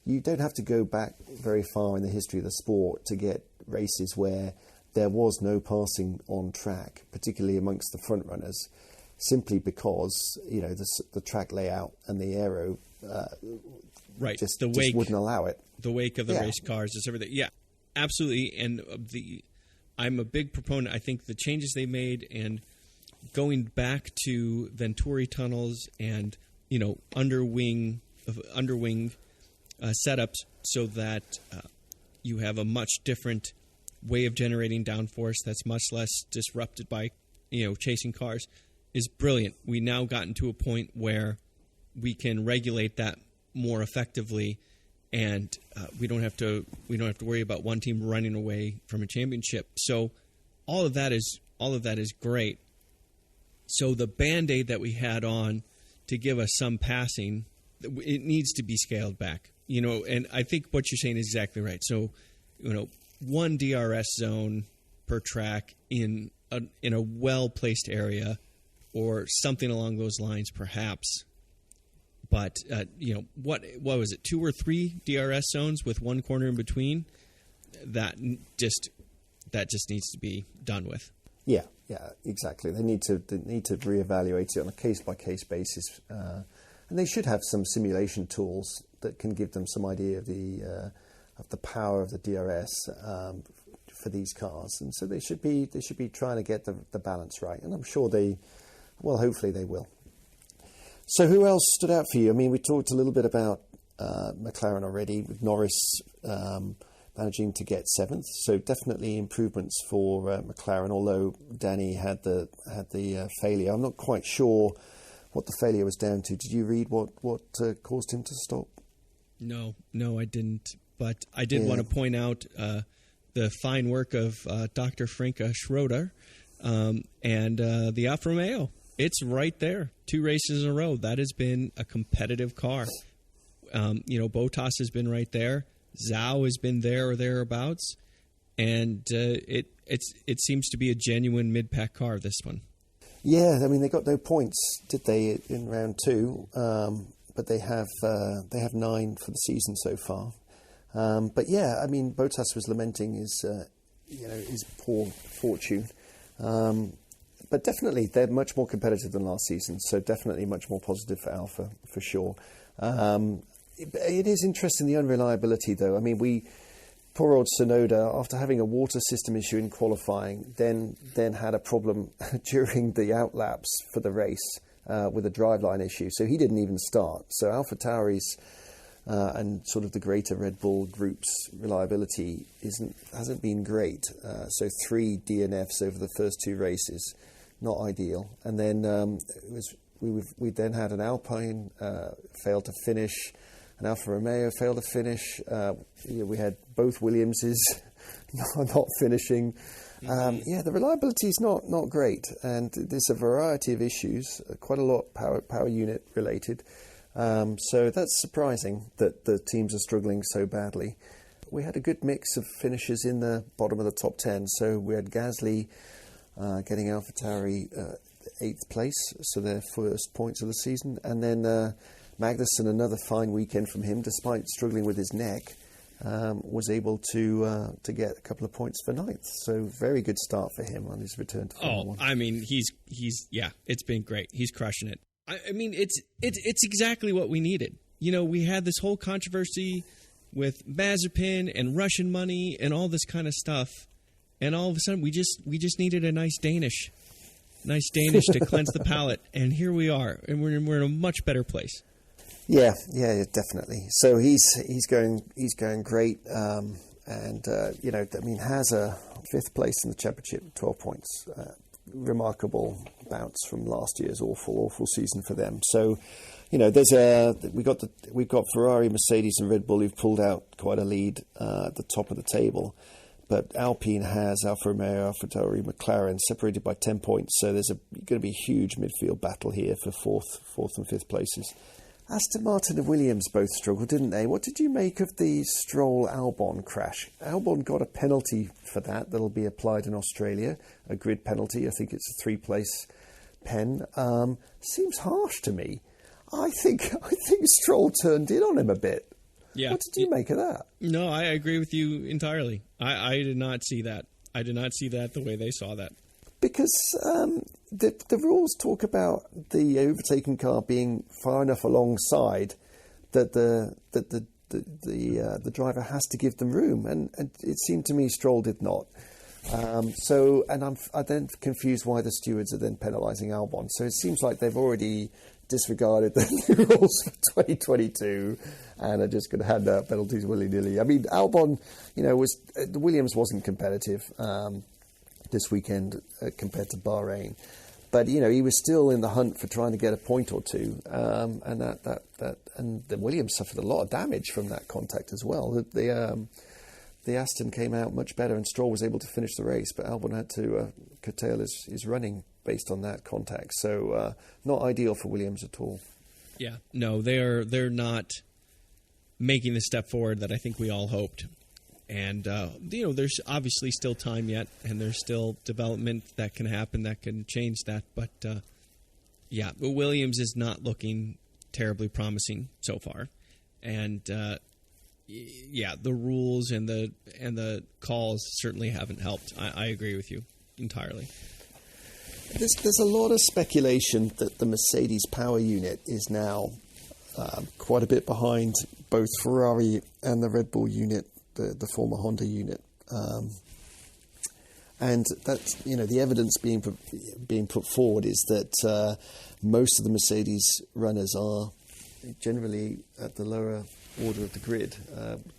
Speaker 2: you don't have to go back very far in the history of the sport to get races where there was no passing on track, particularly amongst the front runners, simply because, you know, the track layout and the aero just wouldn't allow it.
Speaker 1: The wake of the race cars, just everything. Yeah, absolutely. And I'm a big proponent. I think the changes they made and going back to Venturi tunnels and, you know, underwing setups so that you have a much different way of generating downforce that's much less disrupted by, you know, chasing cars is brilliant. We now gotten to a point where we can regulate that more effectively, and we don't have to worry about one team running away from a championship. So all of that is great. So the Band-Aid that we had on to give us some passing, it needs to be scaled back. You know, and I think what you're saying is exactly right. So, you know, one DRS zone per track in a well-placed area or something along those lines, perhaps. But, you know, what was it, 2 or 3 DRS zones with one corner in between? That just needs to be done with.
Speaker 2: Yeah, exactly. They need to reevaluate it on a case-by-case basis. And they should have some simulation tools that can give them some idea of the power of the DRS for these cars, and so they should be trying to get the balance right. And I'm sure hopefully they will. So who else stood out for you? I mean, we talked a little bit about McLaren already, with Norris managing to get 7th. So definitely improvements for McLaren. Although Danny had the failure, I'm not quite sure what the failure was down to. Did you read what caused him to stop?
Speaker 1: No, I didn't. But I did want to point out the fine work of Dr. Frank Schroeder and the Alfa Romeo. It's right there. 2 races in a row. That has been a competitive car. You know, Bottas has been right there. Zhou has been there or thereabouts. And it seems to be a genuine mid-pack car, this one.
Speaker 2: Yeah, I mean, they got no points, did they, in round 2? But they have 9 for the season so far. But yeah, I mean, Bottas was lamenting his poor fortune. But definitely, they're much more competitive than last season. So definitely much more positive for Alfa, for sure. It is interesting, the unreliability, though. I mean, poor old Tsunoda, after having a water system issue in qualifying, then had a problem during the outlaps for the race with a driveline issue. So he didn't even start. So AlphaTauri's and sort of the greater Red Bull group's reliability hasn't been great. So 3 DNFs over the first 2 races, not ideal. And then we then had an Alpine fail to finish, an Alfa Romeo failed to finish. We had both Williamses not finishing. The reliability is not great, and there's a variety of issues, quite a lot power unit related. So that's surprising that the teams are struggling so badly. We had a good mix of finishes in the bottom of the top 10. So we had Gasly getting AlphaTauri 8th place, so their first points of the season. And then Magnussen, another fine weekend from him, despite struggling with his neck, was able to get a couple of points for 9th. So very good start for him on his return to Formula 1.
Speaker 1: I mean, he's it's been great. He's crushing it. I mean, it's exactly what we needed. You know, we had this whole controversy with Mazepin and Russian money and all this kind of stuff, and all of a sudden we just needed a nice Danish to cleanse the palate, and here we are, and we're in a much better place.
Speaker 2: Yeah, definitely. So he's going great, and has a 5th place in the championship, 12 points. Remarkable bounce from last year's awful season for them. So, you know, we've got Ferrari, Mercedes, and Red Bull who've pulled out quite a lead at the top of the table, but Alpine has Alfa Romeo, AlphaTauri, McLaren separated by 10 points. So there's going to be a huge midfield battle here for fourth and 5th places. Aston Martin and Williams both struggled, didn't they? What did you make of the Stroll-Albon crash? Albon got a penalty for that. That'll be applied in Australia, a grid penalty. I think it's a 3-place pen. Seems harsh to me. I think Stroll turned in on him a bit. Yeah. What did you make of that?
Speaker 1: No, I agree with you entirely. I did not see that. I did not see that the way they saw that.
Speaker 2: Because the rules talk about the overtaken car being far enough alongside that the driver has to give them room, and it seemed to me Stroll did not. I'm then confused why the stewards are then penalising Albon. So it seems like they've already disregarded the rules for 2022 and are just going to hand out penalties willy-nilly. I mean, Albon, the Williams wasn't competitive this weekend compared to Bahrain, but he was still in the hunt for trying to get a point or two, and the Williams suffered a lot of damage from that contact as well. The Aston came out much better, and Stroll was able to finish the race, but Albon had to curtail his running based on that contact. So not ideal for Williams at all.
Speaker 1: Yeah, no, they're not making the step forward that I think we all hoped. And, there's obviously still time yet, and there's still development that can happen that can change that. But, Williams is not looking terribly promising so far. And, the rules and the calls certainly haven't helped. I agree with you entirely.
Speaker 2: There's a lot of speculation that the Mercedes power unit is now quite a bit behind both Ferrari and the Red Bull unit, the former Honda unit, and that the evidence being put forward is that most of the Mercedes runners are generally at the lower order of the grid.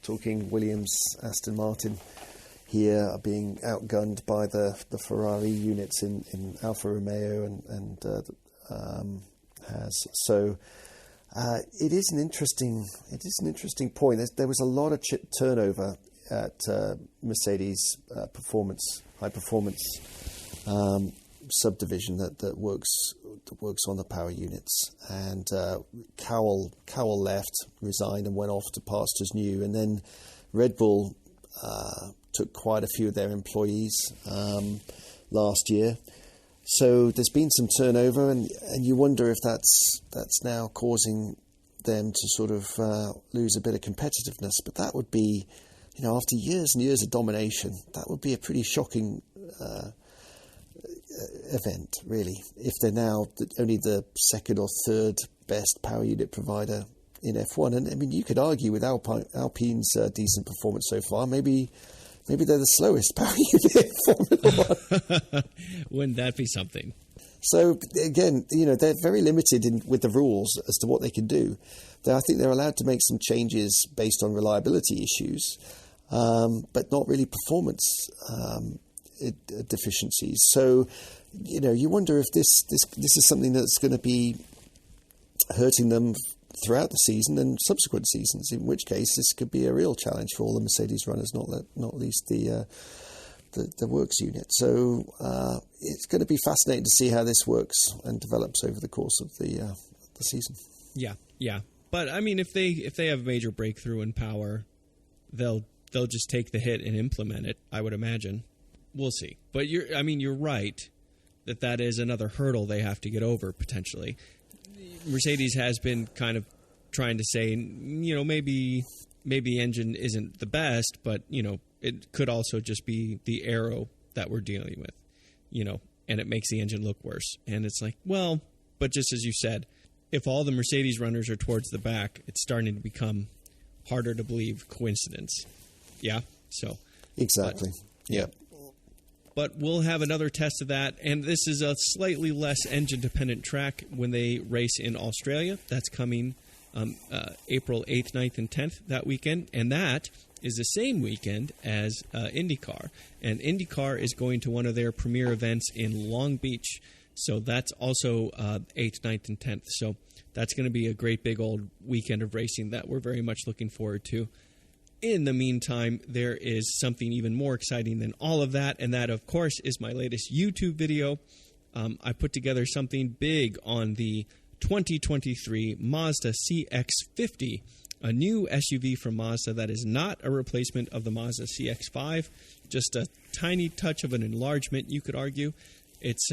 Speaker 2: Talking Williams, Aston Martin here are being outgunned by the Ferrari units in Alfa Romeo and Haas. So it is an interesting point. There was a lot of turnover at Mercedes high performance subdivision that works on the power units, and Cowell left, resigned, and went off to pastures new, and then Red Bull took quite a few of their employees last year. So there's been some turnover, and you wonder if that's now causing them to sort of lose a bit of competitiveness. But that would be, after years and years of domination, that would be a pretty shocking event, really, if they're now only the second or third best power unit provider in F1. And I mean, you could argue with Alpine's decent performance so far, maybe they're the slowest power unit in Formula 1.
Speaker 1: Wouldn't that be something?
Speaker 2: So again, they're very limited with the rules as to what they can do. I think they're allowed to make some changes based on reliability issues, but not really performance deficiencies. So, you wonder if this is something that's going to be hurting them throughout the season and subsequent seasons, in which case this could be a real challenge for all the Mercedes runners, not least the works unit. So it's going to be fascinating to see how this works and develops over the course of the season.
Speaker 1: Yeah. But I mean, if they have a major breakthrough in power, they'll just take the hit and implement it, I would imagine. We'll see. But you're right that is another hurdle they have to get over potentially. Mercedes has been kind of trying to say, maybe the engine isn't the best, but it could also just be the aero that we're dealing with, and it makes the engine look worse. And it's like, well, but just as you said, if all the Mercedes runners are towards the back, it's starting to become harder to believe coincidence. Yeah. So
Speaker 2: exactly. Yeah.
Speaker 1: But we'll have another test of that, and this is a slightly less engine-dependent track when they race in Australia. That's coming April 8th, 9th, and 10th that weekend, and that is the same weekend as IndyCar. And IndyCar is going to one of their premier events in Long Beach, so that's also 8th, 9th, and 10th. So that's going to be a great big old weekend of racing that we're very much looking forward to. In the meantime, there is something even more exciting than all of that, and that, of course, is my latest YouTube video. I put together something big on the 2023 Mazda CX-50, a new SUV from Mazda that is not a replacement of the Mazda CX-5, just a tiny touch of an enlargement, you could argue. It's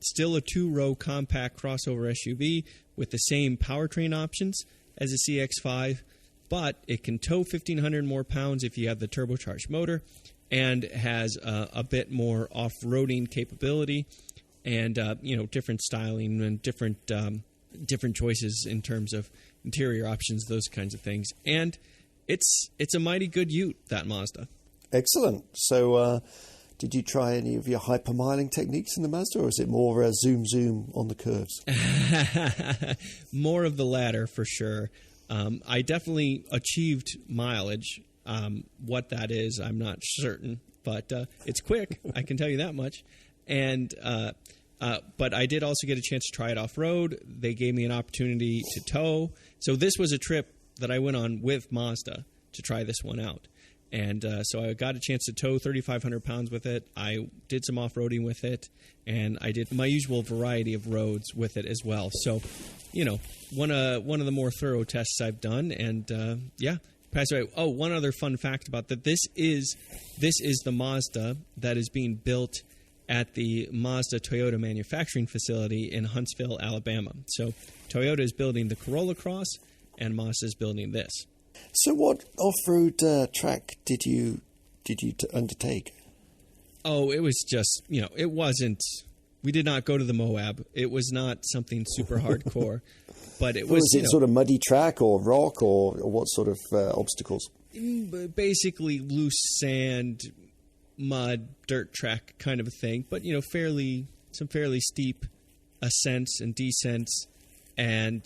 Speaker 1: still a two-row compact crossover SUV with the same powertrain options as a CX-5, but it can tow 1,500 more pounds if you have the turbocharged motor, and has a bit more off-roading capability, and different styling and different choices in terms of interior options, those kinds of things. And it's a mighty good ute, that Mazda.
Speaker 2: Excellent. So did you try any of your hypermiling techniques in the Mazda, or is it more zoom on the curves?
Speaker 1: More of the latter, for sure. I definitely achieved mileage. What that is, I'm not certain, but it's quick. I can tell you that much. And but I did also get a chance to try it off-road. They gave me an opportunity to tow. So this was a trip that I went on with Mazda to try this one out. And so I got a chance to tow 3,500 pounds with it. I did some off-roading with it, and I did my usual variety of roads with it as well. So, one of the more thorough tests I've done, and pass away. Oh, one other fun fact about that: this is the Mazda that is being built at the Mazda Toyota manufacturing facility in Huntsville, Alabama. So Toyota is building the Corolla Cross, and Mazda is building this.
Speaker 2: So what off-road track did you undertake?
Speaker 1: Oh, it was just, it wasn't, we did not go to the Moab. It was not something super hardcore, but it was
Speaker 2: it sort of muddy track or rock or what sort of obstacles?
Speaker 1: Basically loose sand, mud, dirt track kind of a thing, but, some fairly steep ascents and descents, and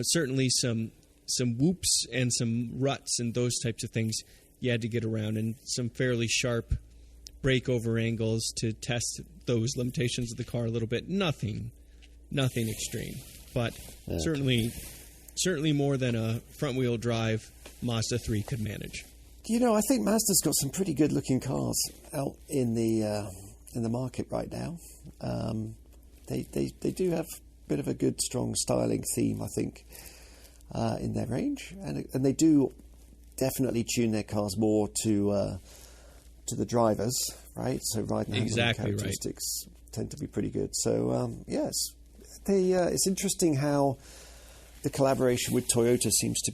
Speaker 1: certainly some whoops and some ruts and those types of things you had to get around, and some fairly sharp breakover angles to test those limitations of the car a little bit. Nothing extreme, but certainly more than a front-wheel drive Mazda 3 could manage.
Speaker 2: I think Mazda's got some pretty good-looking cars out in the market right now. They do have a bit of a good, strong styling theme, I think, in their range, and they do definitely tune their cars more to the drivers, right? So ride and handling characteristics tend to be pretty good. So yes, it's interesting how the collaboration with Toyota seems to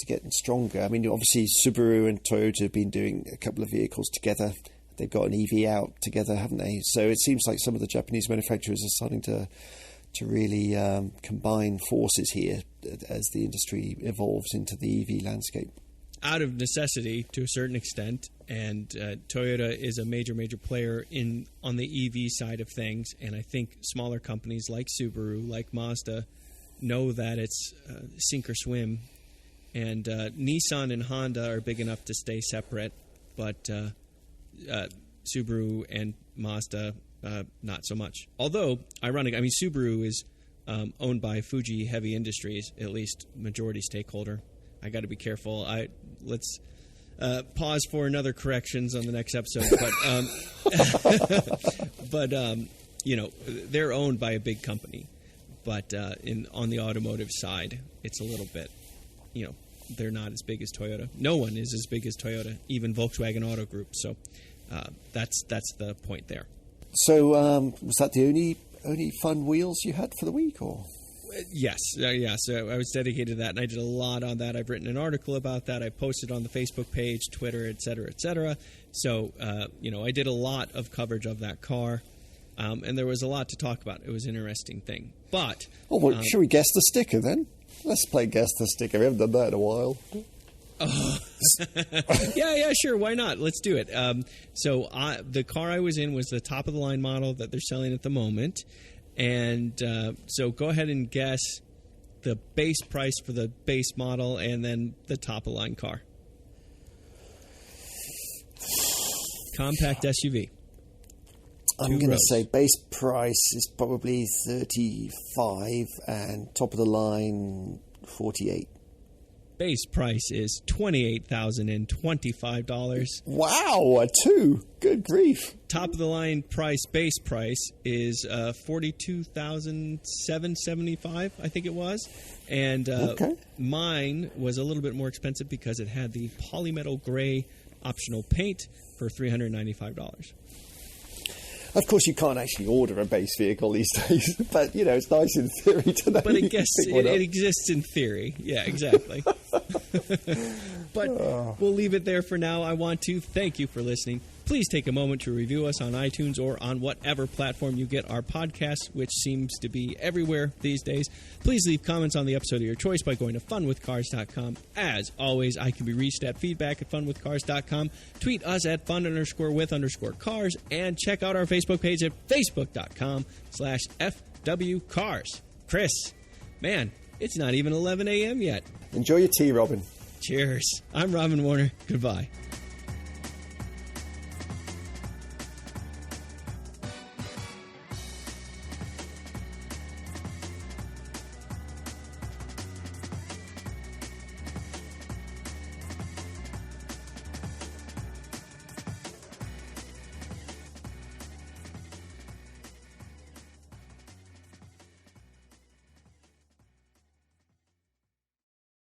Speaker 2: get stronger. I mean, obviously Subaru and Toyota have been doing a couple of vehicles together. They've got an EV out together, haven't they? So it seems like some of the Japanese manufacturers are starting to really combine forces here as the industry evolves into the EV landscape.
Speaker 1: Out of necessity, to a certain extent, and Toyota is a major player on the EV side of things, and I think smaller companies like Subaru, like Mazda, know that it's sink or swim, and Nissan and Honda are big enough to stay separate, but Subaru and Mazda not so much. Although, ironic, I mean, Subaru is owned by Fuji Heavy Industries, at least majority stakeholder. I got to be careful. Let's pause for another corrections on the next episode. But they're owned by a big company. But on the automotive side, it's a little bit, they're not as big as Toyota. No one is as big as Toyota, even Volkswagen Auto Group. So that's the point there. So
Speaker 2: was that the only fun wheels you had for the week, or?
Speaker 1: Yes. So I was dedicated to that, and I did a lot on that. I've written an article about that. I posted on the Facebook page, Twitter, et cetera. So, I did a lot of coverage of that car, and there was a lot to talk about. It was an interesting thing. But
Speaker 2: should we guess the sticker then? Let's play Guess the Sticker. We haven't done that in a while.
Speaker 1: Oh. Yeah, sure. Why not? Let's do it. So the car I was in was the top-of-the-line model that they're selling at the moment. And so go ahead and guess the base price for the base model and then the top-of-the-line car. Compact SUV.
Speaker 2: I'm going to say base price is probably 35 and top of the line 48.
Speaker 1: base price is $28,025.
Speaker 2: Wow, a 2. Good grief.
Speaker 1: Top of the line base price is $42,775, I think it was. And mine was a little bit more expensive because it had the polymetal gray optional paint for $395.
Speaker 2: Of course, you can't actually order a base vehicle these days, but, it's nice in theory to know.
Speaker 1: But I guess it exists in theory. Yeah, exactly. But we'll leave it there for now. I want to thank you for listening. Please take a moment to review us on iTunes or on whatever platform you get our podcasts, which seems to be everywhere these days. Please leave comments on the episode of your choice by going to funwithcars.com. As always, I can be reached at feedback@funwithcars.com. Tweet us at fun_with_cars, and check out our Facebook page at facebook.com/FWCars. Chris, man, it's not even 11 a.m. yet.
Speaker 2: Enjoy your tea, Robin.
Speaker 1: Cheers. I'm Robin Warner. Goodbye.